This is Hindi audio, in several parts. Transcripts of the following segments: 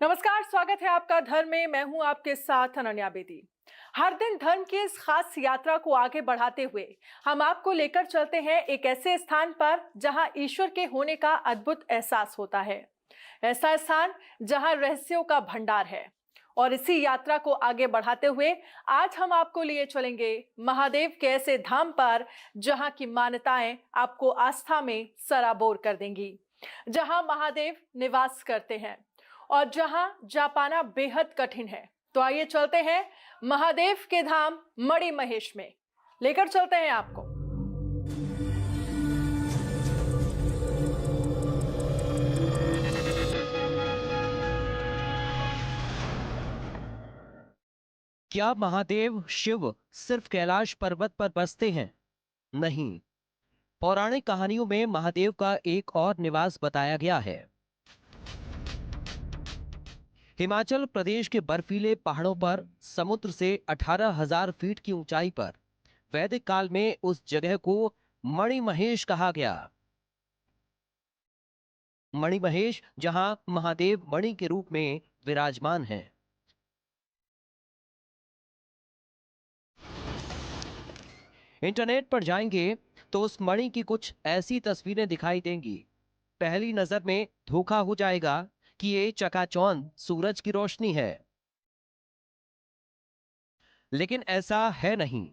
नमस्कार, स्वागत है आपका धर्म में। मैं हूं आपके साथ अनन्या बेदी। हर दिन धर्म की इस खास यात्रा को आगे बढ़ाते हुए हम आपको लेकर चलते हैं एक ऐसे स्थान पर जहां ईश्वर के होने का अद्भुत एहसास होता है। ऐसा स्थान जहां रहस्यों का भंडार है। और इसी यात्रा को आगे बढ़ाते हुए आज हम आपको लिए चलेंगे महादेव के ऐसे धाम पर जहां की मान्यताएं आपको आस्था में सराबोर कर देंगी, जहां महादेव निवास करते हैं और जहां जा पाना बेहद कठिन है। तो आइए चलते हैं महादेव के धाम मणिमहेश में, लेकर चलते हैं आपको। क्या महादेव शिव सिर्फ कैलाश पर्वत पर बसते हैं? नहीं, पौराणिक कहानियों में महादेव का एक और निवास बताया गया है। हिमाचल प्रदेश के बर्फीले पहाड़ों पर समुद्र से 18,000 फीट की ऊंचाई पर वैदिक काल में उस जगह को मणिमहेश कहा गया। मणिमहेश, जहां महादेव मणि के रूप में विराजमान हैं। इंटरनेट पर जाएंगे तो उस मणि की कुछ ऐसी तस्वीरें दिखाई देंगी, पहली नजर में धोखा हो जाएगा कि ये चकाचौंध सूरज की रोशनी है। लेकिन ऐसा है नहीं।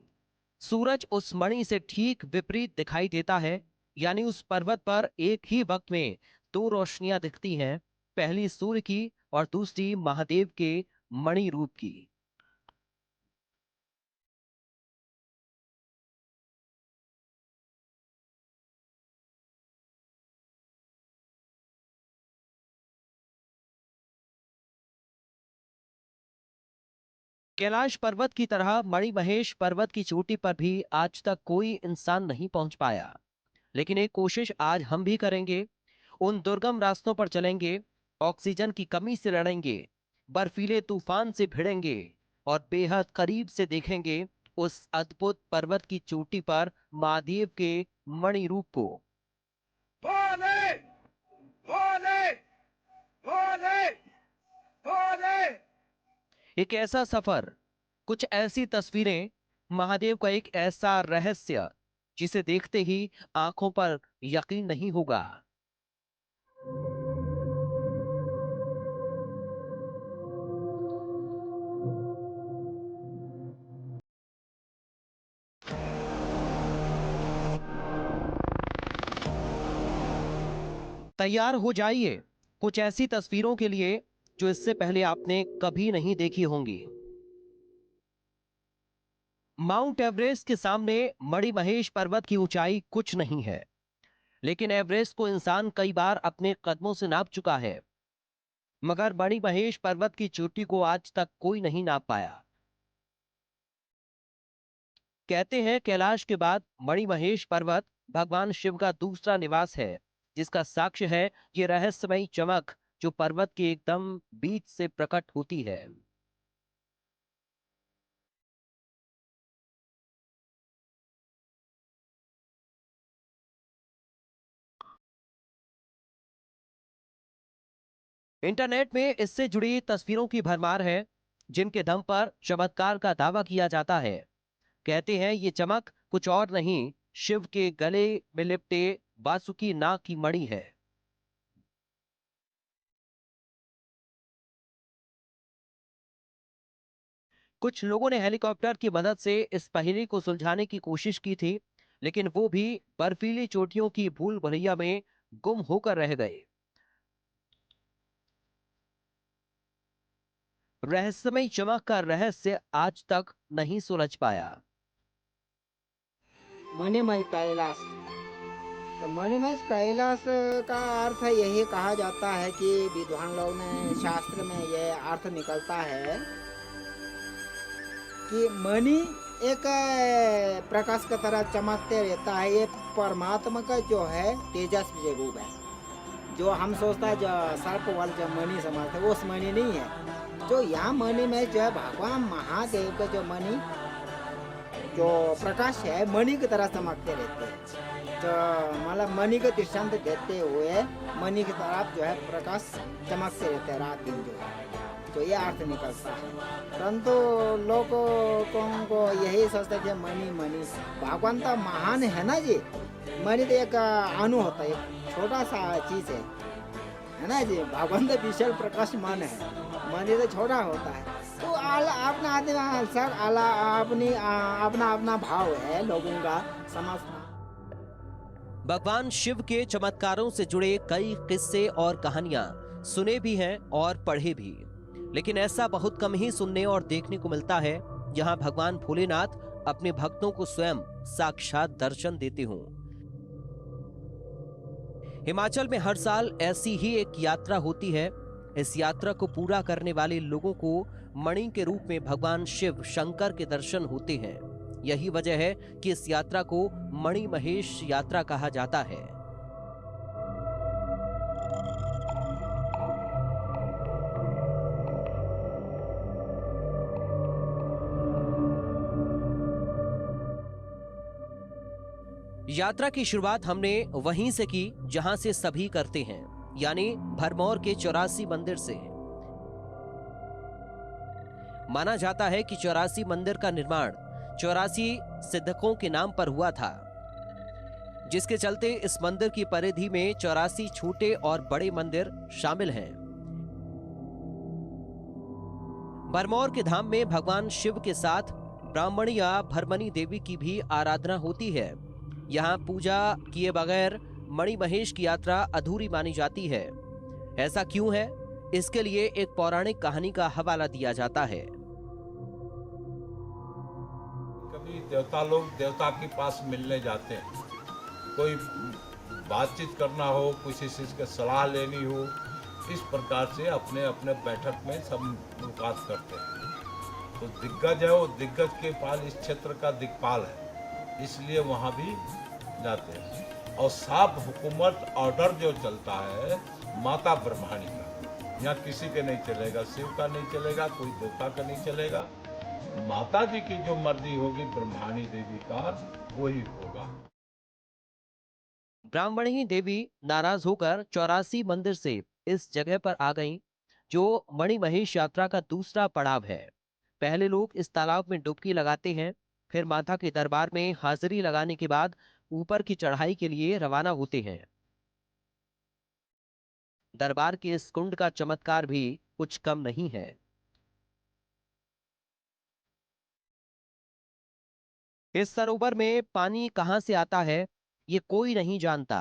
सूरज उस मणि से ठीक विपरीत दिखाई देता है। यानी उस पर्वत पर एक ही वक्त में दो रोशनियां दिखती हैं, पहली सूर्य की और दूसरी महादेव के मणि रूप की। कैलाश पर्वत की तरह मणिमहेश पर्वत की चोटी पर भी आज तक कोई इंसान नहीं पहुंच पाया। लेकिन एक कोशिश आज हम भी करेंगे। उन दुर्गम रास्तों पर चलेंगे, ऑक्सीजन की कमी से लड़ेंगे, बर्फीले तूफान से भिड़ेंगे और बेहद करीब से देखेंगे उस अद्भुत पर्वत की चोटी पर महादेव के मणि रूप को। भोले भोले भोले भोले। एक ऐसा सफर, कुछ ऐसी तस्वीरें, महादेव का एक ऐसा रहस्य जिसे देखते ही आंखों पर यकीन नहीं होगा। तैयार हो जाइए कुछ ऐसी तस्वीरों के लिए जो इससे पहले आपने कभी नहीं देखी होंगी। माउंट एवरेस्ट के सामने मणिमहेश पर्वत की ऊंचाई कुछ नहीं है, लेकिन एवरेस्ट को इंसान कई बार अपने कदमों से नाप चुका है, मगर मणिमहेश पर्वत की चोटी को आज तक कोई नहीं नाप पाया। कहते हैं कैलाश के बाद मणिमहेश पर्वत भगवान शिव का दूसरा निवास है, जिसका साक्ष्य है ये रहस्यमयी चमक जो पर्वत के एकदम बीच से प्रकट होती है। इंटरनेट में इससे जुड़ी तस्वीरों की भरमार है, जिनके दम पर चमत्कार का दावा किया जाता है। कहते हैं ये चमक कुछ और नहीं, शिव के गले में लिपटे वासुकी नाग की मणि है। कुछ लोगों ने हेलीकॉप्टर की मदद से इस पहेली को सुलझाने की कोशिश की थी, लेकिन वो भी बर्फीली चोटियों की भूल भुलैया में गुम होकर रह गए। रहस्यमय चमक का रहस्य आज तक नहीं सुलझ पाया। मणिमय कैलाश। तो मणिमय कैलाश का अर्थ यही कहा जाता है कि विद्वान लोग ने शास्त्र में यह अर्थ निकलता है कि मणि एक प्रकाश की तरह चमकते रहता है। ये परमात्मा का जो है तेजस्वी रूप है। जो हम सोचता है जो सर्प वाले जो मणि समझते हैं, वो उस मणि नहीं है। जो यहाँ मणि में जो है भगवान महादेव का जो मणि जो प्रकाश है, मणि की तरह चमकते रहते हैं। जो मतलब मणि को दृष्टांत देते हुए मणि की तरफ जो है प्रकाश चमकते रहते हैं रात दिन जो है, तो ये अर्थ निकलता है। परंतु लोगों को यही सोचते थे मणि मणि, भगवान तो महान है ना जी। मणि तो एक अणु होता है, एक छोटा सा चीज है ना जी। भगवान तो विशाल प्रकाशमान है, मणि तो छोटा होता है। तो अपना आदमी सब अपना अपना भाव है लोगों का समझना। भगवान शिव के चमत्कारों से जुड़े कई किस्से और कहानियां सुने भी हैं और पढ़े भी, लेकिन ऐसा बहुत कम ही सुनने और देखने को मिलता है जहां भगवान भोलेनाथ अपने भक्तों को स्वयं साक्षात दर्शन देते हों। हिमाचल में हर साल ऐसी ही एक यात्रा होती है। इस यात्रा को पूरा करने वाले लोगों को मणि के रूप में भगवान शिव शंकर के दर्शन होते हैं। यही वजह है कि इस यात्रा को मणि महेश यात्रा कहा जाता है। यात्रा की शुरुआत हमने वहीं से की जहां से सभी करते हैं, यानी भरमौर के 84 मंदिर से। माना जाता है कि 84 मंदिर का निर्माण 84 सिद्धकों के नाम पर हुआ था, जिसके चलते इस मंदिर की परिधि में 84 छोटे और बड़े मंदिर शामिल हैं। भरमौर के धाम में भगवान शिव के साथ ब्राह्मणी या भरमनी देवी की भी आराधना होती है। यहाँ पूजा किए बगैर मणि महेश की यात्रा अधूरी मानी जाती है। ऐसा क्यों है, इसके लिए एक पौराणिक कहानी का हवाला दिया जाता है। कभी देवता लोग देवता के पास मिलने जाते हैं, कोई बातचीत करना हो, किसी चीज की सलाह लेनी हो, इस प्रकार से अपने अपने बैठक में सब मुलाकात करते हैं। तो दिग्गज है, वो दिग्गज के पास इस क्षेत्र का दिक्पाल है, इसलिए वहाँ भी जाते हैं। और साफ हुकूमत ऑर्डर जो चलता है माता ब्रह्माणी का, यहाँ किसी के नहीं चलेगा, शिव का नहीं चलेगा, कोई देवता का नहीं चलेगा। माता जी की जो मर्जी होगी ब्रह्माणी देवी का वही होगा। ब्राह्मणी देवी नाराज होकर 84 मंदिर से इस जगह पर आ गईं, जो मणि महेश यात्रा का दूसरा पड़ाव है। पहले लोग इस तालाब में डुबकी लगाते हैं, फिर माता के दरबार में हाजिरी लगाने के बाद ऊपर की चढ़ाई के लिए रवाना होते हैं। दरबार के इस कुंड का चमत्कार भी कुछ कम नहीं है। इस सरोवर में पानी कहां से आता है ये कोई नहीं जानता,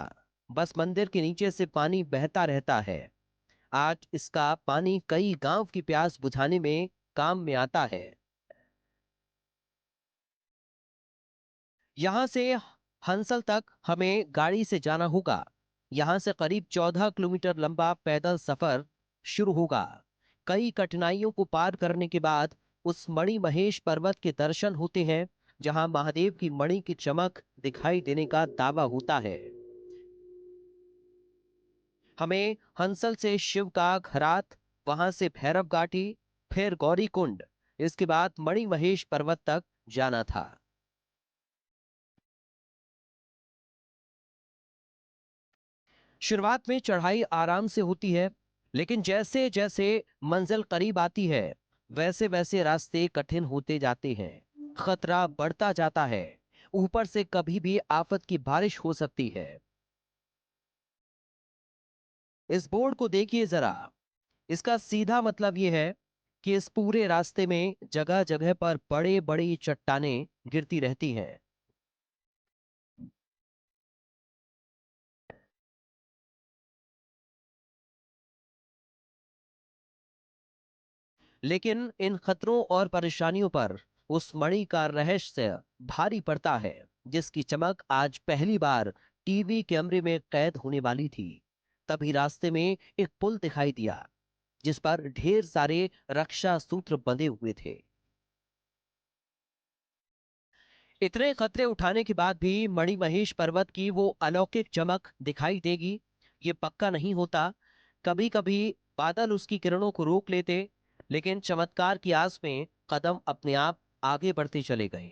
बस मंदिर के नीचे से पानी बहता रहता है। आज इसका पानी कई गांव की प्यास बुझाने में काम में आता है। यहां से हंसल तक हमें गाड़ी से जाना होगा। यहां से करीब 14 किलोमीटर लंबा पैदल सफर शुरू होगा। कई कठिनाइयों को पार करने के बाद उस मणि महेश पर्वत के दर्शन होते हैं, जहां महादेव की मणि की चमक दिखाई देने का दावा होता है। हमें हंसल से शिव का घरात, वहां से भैरव घाटी, फिर गौरी कुंड, इसके बाद मणि महेश पर्वत तक जाना था। शुरुआत में चढ़ाई आराम से होती है, लेकिन जैसे जैसे मंजिल करीब आती है वैसे वैसे रास्ते कठिन होते जाते हैं। खतरा बढ़ता जाता है। ऊपर से कभी भी आफत की बारिश हो सकती है। इस बोर्ड को देखिए जरा। इसका सीधा मतलब यह है कि इस पूरे रास्ते में जगह जगह पर बड़े बड़ी चट्टानें गिरती रहती हैं। लेकिन इन खतरों और परेशानियों पर उस मणि का रहस्य भारी पड़ता है, जिसकी चमक आज पहली बार टीवी कैमरे में कैद होने वाली थी। तभी रास्ते में एक पुल दिखाई दिया, जिस पर ढेर सारे रक्षा सूत्र बंधे हुए थे। इतने खतरे उठाने के बाद भी मणि महेश पर्वत की वो अलौकिक चमक दिखाई देगी, ये पक्का नहीं होता। कभी कभी बादल उसकी किरणों को रोक लेते, लेकिन चमत्कार की आस में कदम अपने आप आगे बढ़ते चले गए।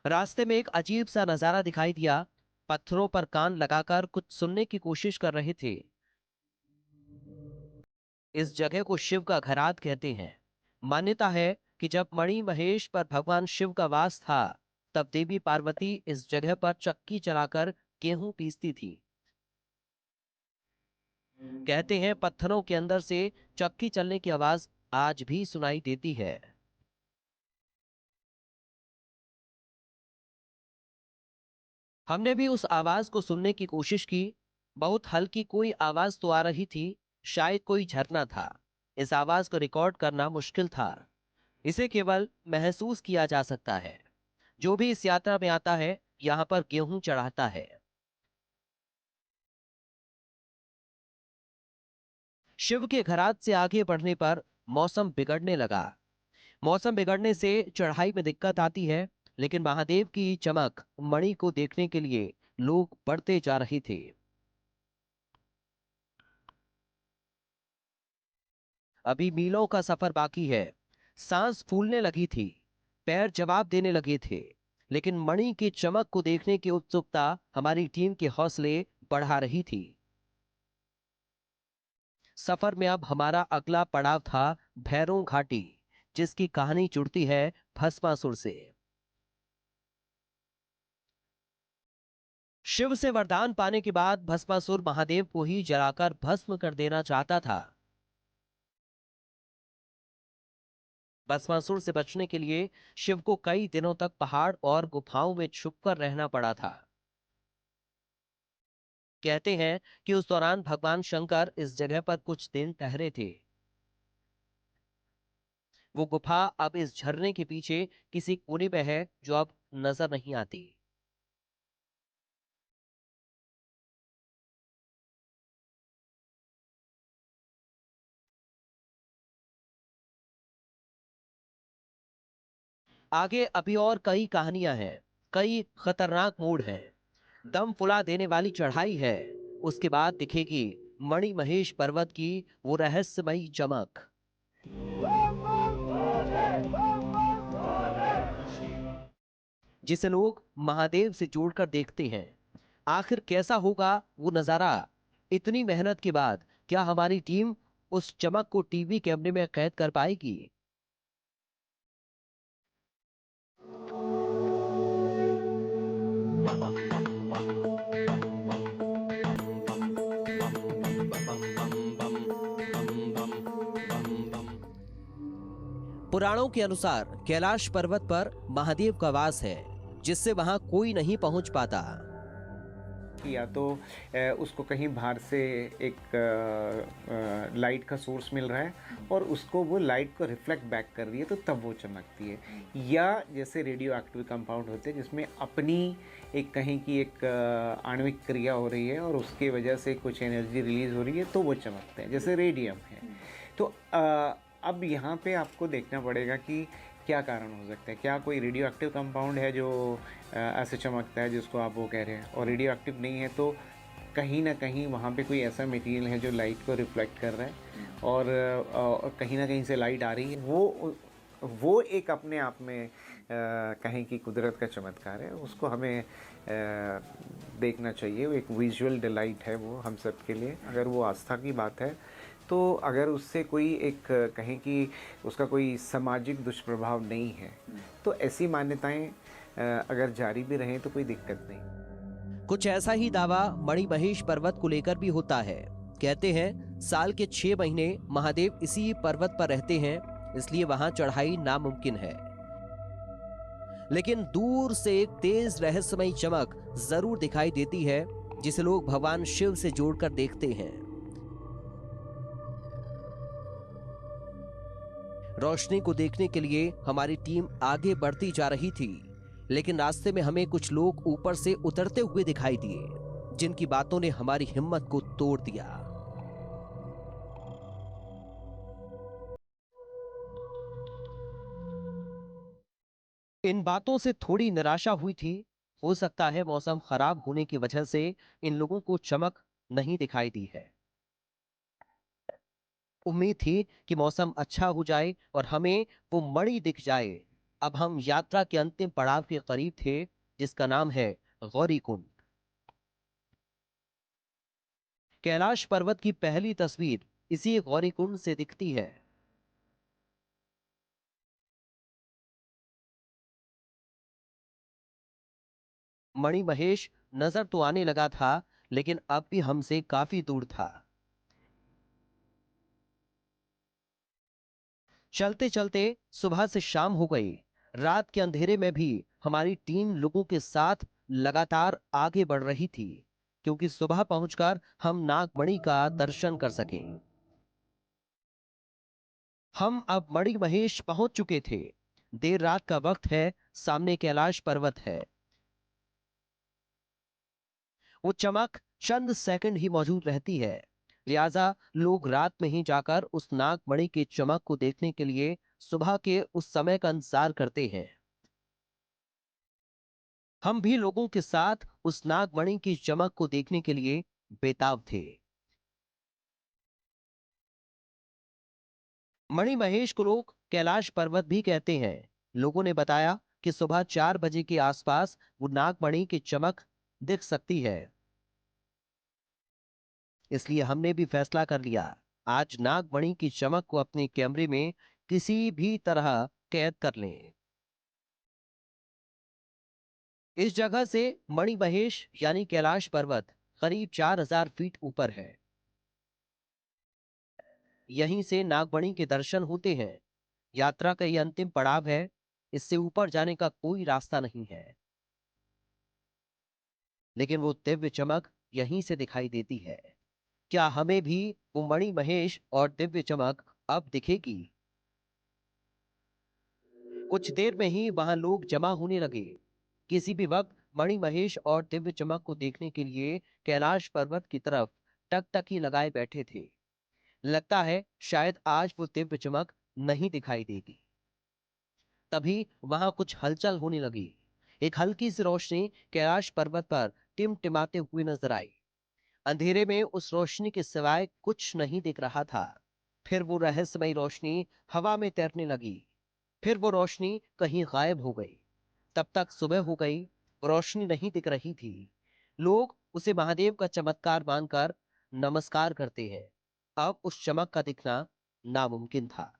रास्ते में एक अजीब सा नजारा दिखाई दिया। पत्थरों पर कान लगाकर कुछ सुनने की कोशिश कर रहे थे। इस जगह को शिव का घराट कहते हैं। मान्यता है कि जब मणि महेश पर भगवान शिव का वास था, तब देवी पार्वती इस जगह पर चक्की चलाकर गेहूं पीसती थी। कहते हैं पत्थरों के अंदर से चक्की चलने की आवाज आज भी सुनाई देती है। हमने भी उस आवाज को सुनने की कोशिश की। बहुत हल्की कोई आवाज तो आ रही थी, शायद कोई झरना था। इस आवाज को रिकॉर्ड करना मुश्किल था, इसे केवल महसूस किया जा सकता है। जो भी इस यात्रा में आता है, यहाँ पर गेहूं चढ़ाता है। शिव के घराट से आगे बढ़ने पर मौसम बिगड़ने लगा। मौसम बिगड़ने से चढ़ाई में दिक्कत आती है, लेकिन महादेव की चमक मणि को देखने के लिए लोग बढ़ते जा रहे थे। अभी मीलों का सफर बाकी है। सांस फूलने लगी थी, पैर जवाब देने लगे थे, लेकिन मणि की चमक को देखने की उत्सुकता हमारी टीम के हौसले बढ़ा रही थी। सफर में अब हमारा अगला पड़ाव था भैरों घाटी, जिसकी कहानी जुड़ती है भस्मासुर से। शिव से वरदान पाने के बाद भस्मासुर महादेव को ही जलाकर भस्म कर देना चाहता था। भस्मासुर से बचने के लिए शिव को कई दिनों तक पहाड़ और गुफाओं में छुपकर रहना पड़ा था। कहते हैं कि उस दौरान भगवान शंकर इस जगह पर कुछ दिन ठहरे थे। वो गुफा अब इस झरने के पीछे किसी कोने में है, जो अब नजर नहीं आती। आगे अभी और कई कहानियां हैं, कई खतरनाक मोड़ हैं, दम फुला देने वाली चढ़ाई है। उसके बाद दिखेगी मणि महेश पर्वत की वो रहस्यमयी चमक। जिसे लोग महादेव से जोड़कर देखते हैं। आखिर कैसा होगा वो नजारा? इतनी मेहनत के बाद क्या हमारी टीम उस चमक को टीवी कैमरे में कैद कर पाएगी? पुराणों के अनुसार कैलाश पर्वत पर महादेव का वास है, जिससे वहां कोई नहीं पहुंच पाता। या तो उसको कहीं बाहर से एक लाइट का सोर्स मिल रहा है और उसको वो लाइट को रिफ्लेक्ट बैक कर रही है, तो तब वो चमकती है। या जैसे रेडियो एक्टिव कंपाउंड होते हैं जिसमें अपनी एक कहीं की एक आणविक क्रिया हो रही है और उसके वजह से कुछ एनर्जी रिलीज हो रही है, तो वो चमकते हैं, जैसे रेडियम है। तो अब यहाँ पे आपको देखना पड़ेगा कि क्या कारण हो सकता है। क्या कोई रेडियो एक्टिव कंपाउंड है जो ऐसे चमकता है जिसको आप वो कह रहे हैं, और रेडियो एक्टिव नहीं है तो कहीं ना कहीं वहाँ पे कोई ऐसा मटेरियल है जो लाइट को रिफ्लेक्ट कर रहा है और कहीं ना कहीं से लाइट आ रही है। वो एक अपने आप में कहीं की कुदरत का चमत्कार है, उसको हमें देखना चाहिए। वो एक विजुअल डिलाइट है वो हम सब के लिए। अगर वो आस्था की बात है तो अगर उससे कोई एक कहें कि उसका कोई सामाजिक दुष्प्रभाव नहीं है, तो ऐसी मान्यताएं अगर जारी भी रहें तो कोई दिक्कत नहीं। कुछ ऐसा ही दावा मणि महेश पर्वत को लेकर भी होता है। कहते हैं साल के 6 महीने महादेव इसी पर्वत पर रहते हैं, इसलिए वहां चढ़ाई नामुमकिन है। लेकिन दूर से एक तेज रहस्यमयी चमक जरूर दिखाई देती है, जिसे लोग भगवान शिव से जोड़कर देखते हैं। रोशनी को देखने के लिए हमारी टीम आगे बढ़ती जा रही थी, लेकिन रास्ते में हमें कुछ लोग ऊपर से उतरते हुए दिखाई दिए, जिनकी बातों ने हमारी हिम्मत को तोड़ दिया। इन बातों से थोड़ी निराशा हुई थी। हो सकता है मौसम खराब होने की वजह से इन लोगों को चमक नहीं दिखाई दी है। उम्मीद थी कि मौसम अच्छा हो जाए और हमें वो मणि दिख जाए। अब हम यात्रा के अंतिम पड़ाव के करीब थे, जिसका नाम है गौरीकुंड। कैलाश पर्वत की पहली तस्वीर इसी गौरीकुंड से दिखती है। मणिमहेश नजर तो आने लगा था, लेकिन अब भी हमसे काफी दूर था। चलते चलते सुबह से शाम हो गई। रात के अंधेरे में भी हमारी टीम लोगों के साथ लगातार आगे बढ़ रही थी, क्योंकि सुबह पहुंचकर हम नागमणि का दर्शन कर सकें। हम अब मणिमहेश पहुंच चुके थे। देर रात का वक्त है, सामने कैलाश पर्वत है। वो चमक चंद सेकंड ही मौजूद रहती है, लिहाजा लोग रात में ही जाकर उस नागमणि की चमक को देखने के लिए सुबह के उस समय का इंतजार करते हैं। हम भी लोगों के साथ उस नागमणि की चमक को देखने के लिए बेताब थे। मणिमहेश को लोग कैलाश पर्वत भी कहते हैं। लोगों ने बताया कि सुबह 4 बजे के आसपास वो नागमणि की चमक दिख सकती है। इसलिए हमने भी फैसला कर लिया, आज नागमणि की चमक को अपने कैमरे में किसी भी तरह कैद कर लें। इस जगह से मणिमहेश यानी कैलाश पर्वत करीब 4000 फीट ऊपर है। यहीं से नागमणि के दर्शन होते हैं। यात्रा का यह अंतिम पड़ाव है, इससे ऊपर जाने का कोई रास्ता नहीं है। लेकिन वो दिव्य चमक यहीं से दिखाई देती है। क्या हमें भी वो मणिमहेश और दिव्य चमक अब दिखेगी? कुछ देर में ही वहां लोग जमा होने लगे। किसी भी वक्त मणिमहेश और दिव्य चमक को देखने के लिए कैलाश पर्वत की तरफ टकटकी लगाए बैठे थे। लगता है शायद आज वो दिव्य चमक नहीं दिखाई देगी। तभी वहां कुछ हलचल होने लगी। एक हल्की सी रोशनी कैलाश पर्वत पर टिमटिमाते हुए नजर आई। अंधेरे में उस रोशनी के सिवाय कुछ नहीं दिख रहा था। फिर वो रहस्यमयी रोशनी हवा में तैरने लगी। फिर वो रोशनी कहीं गायब हो गई। तब तक सुबह हो गई, रोशनी नहीं दिख रही थी। लोग उसे महादेव का चमत्कार मानकर नमस्कार करते हैं। अब उस चमक का दिखना नामुमकिन था।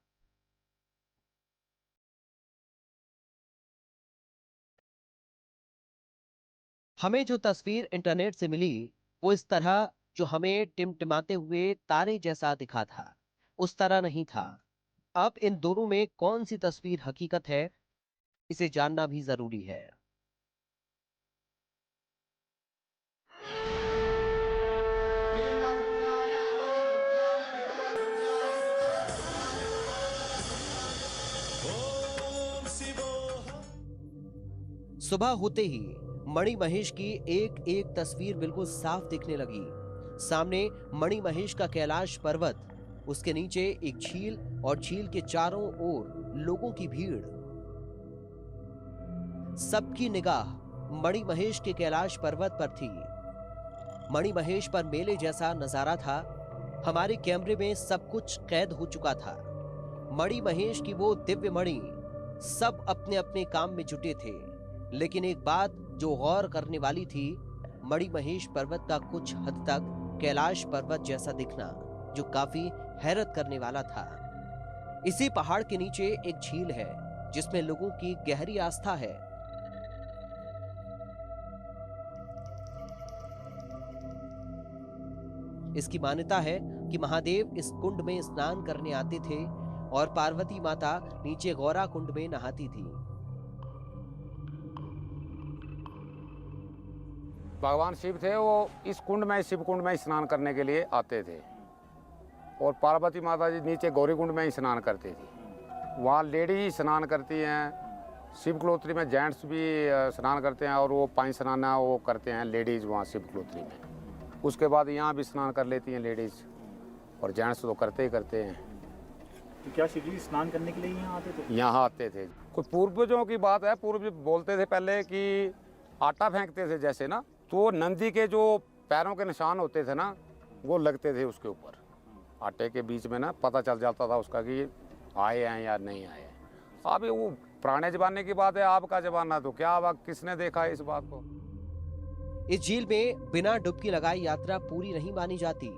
हमें जो तस्वीर इंटरनेट से मिली, वो इस तरह जो हमें टिमटिमाते हुए तारे जैसा दिखा था, उस तरह नहीं था। अब इन दोनों में कौन सी तस्वीर हकीकत है, इसे जानना भी जरूरी है। सुबह होते ही मणिमहेश की एक एक तस्वीर बिल्कुल साफ दिखने लगी। सामने मणिमहेश का कैलाश पर्वत, उसके नीचे एक झील और झील के चारों ओर लोगों की भीड़। सबकी निगाह मणिमहेश के कैलाश पर्वत पर थी। मणिमहेश पर मेले जैसा नजारा था। हमारे कैमरे में सब कुछ कैद हो चुका था। मणिमहेश की वो दिव्य मणि, सब अपने अपने काम में जुटे थे। लेकिन एक बात जो गौर करने वाली थी, मणिमहेश पर्वत का कुछ हद तक कैलाश पर्वत जैसा दिखना, जो काफी हैरत करने वाला था। इसी पहाड़ के नीचे एक झील है, जिसमें लोगों की गहरी आस्था है। इसकी मान्यता है कि महादेव इस कुंड में स्नान करने आते थे और पार्वती माता नीचे गौरा कुंड में नहाती थी। भगवान शिव थे, वो इस कुंड में, शिव कुंड में स्नान करने के लिए आते थे और पार्वती माता जी नीचे गौरी कुंड में ही स्नान करती थी। वहाँ लेडीज स्नान करती हैं। शिव कलोत्री में जेंट्स भी स्नान करते हैं और वो 5 स्नान वो करते हैं लेडीज़ वहाँ शिव कलोत्री में। उसके बाद यहाँ भी स्नान कर लेती हैं लेडीज़ और जेंट्स तो करते ही करते हैं। तो क्या शिव जी स्नान करने के लिए यहाँ आते थे? यहाँ आते थे। कुछ पूर्वजों की बात है, पूर्वज बोलते थे पहले कि आटा फेंकते थे जैसे ना, तो नंदी के जो पैरों के निशान होते थे ना, वो लगते थे उसके ऊपर आटे के बीच में ना, पता चल जाता था उसका कि आए हैं या नहीं आए हैं। अब वो पुराने जमाने की बात है, आपका जमाना तो क्या, अब किसने देखा है इस बात को। इस झील में बिना डुबकी लगाए यात्रा पूरी नहीं मानी जाती।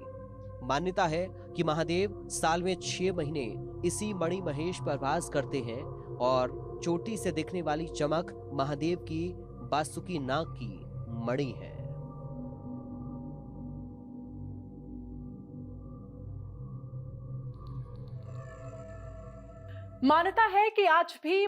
मान्यता है कि महादेव साल में 6 महीने इसी मणि महेश पर वास करते हैं और चोटी से दिखने वाली चमक महादेव की बासुकी नाग की मणि है। मान्यता है कि आज भी